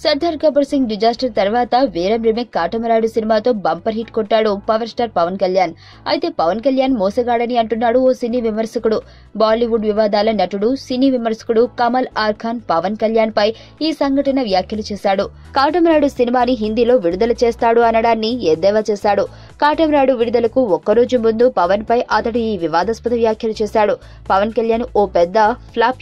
Sardar Gabbar Singh disaster తర్వాత వీరం remake Katamarayudu సినిమాతో బంపర్ హిట్ కొట్టాడు పవర్ స్టార్ పవన్ కళ్యాణ్. అయితే పవన్ కళ్యాణ్ మోసగాడని అంటున్నాడు ఓ సినీ విమర్శకుడు. బాలీవుడ్ వివాదాల నటుడు, సినీ విమర్శకుడు కమల్ ఆర్ ఖాన్ పవన్ కళ్యాణ్ పై ఈ సంఘటన వ్యాఖ్యలు చేశాడు. కాటమరాయుడు సినిమాని హిందీలో విడుదల చేస్తాడు అనడాన్ని ఎద్దేవా చేశాడు. కాటమరాయుడు విడుదలకు ఒక్కరోజు ముందు పవన్ పై అతడు ఈ వివాదాస్పద వ్యాఖ్యలు చేశాడు. పవన్ కళ్యాణ్ ఓ పెద్ద ఫ్లాప్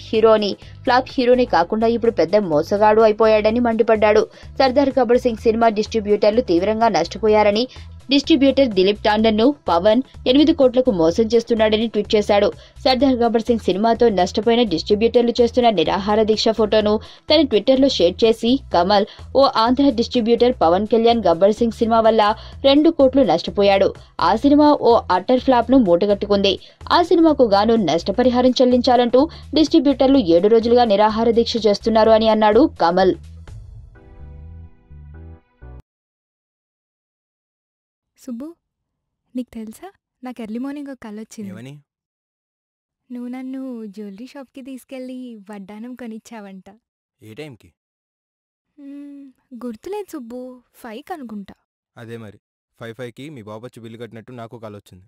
హీరోని కాకుండా ఇప్పుడు పెద్ద మోసగాడు అయిపోయాడని మండిపడ్డాడు. సర్దార్ గబ్బర్ సింగ్ సినిమా డిస్ట్రిబ్యూటర్లు తీవ్రంగా నష్టపోయారని, డిస్ట్రిబ్యూటర్ దిలీప్ టాండన్ ను పవన్ 8 కోట్లకు మోసం చేస్తున్నాడని ట్వీట్ చేశాడు. సర్దార్ గబ్బర్ సింగ్ సినిమాతో నష్టపోయిన డిస్ట్రిబ్యూటర్లు చేస్తున్న నిరాహార దీక్ష ఫోటోను తన ట్విట్టర్లో షేర్ చేసి కమల్, ఓ ఆంధ్ర డిస్ట్రిబ్యూటర్ పవన్ కళ్యాణ్ గబ్బర్ సింగ్ సినిమా వల్ల 2 కోట్లు నష్టపోయాడు. ఆ సినిమా ఓ అట్టర్ ఫ్లాప్ ను మూటగట్టుకుంది. ఆ సినిమాకు గాను నష్టపరిహారం చెల్లించాలంటూ డిస్ట్రిబ్యూటర్లు 7 రోజులుగా నిరాహార దీక్ష చేస్తున్నారు అని అన్నాడు కమల్. సుబ్బు, నీకు తెలుసా, నాకు ఎర్లీ మార్నింగ్ ఒక కల వచ్చింది. నువ్వు నన్ను జ్యువెలరీ షాప్కి తీసుకెళ్ళి వడ్డానం కొనిచ్చావంట. ఏ టైంకి? గుర్తులేదు సుబ్బు, 5 అనుకుంటా. అదే మరి 5కి మీ బాబు వచ్చి బిల్లు కట్టినట్టు నాకు కాల్ వచ్చింది.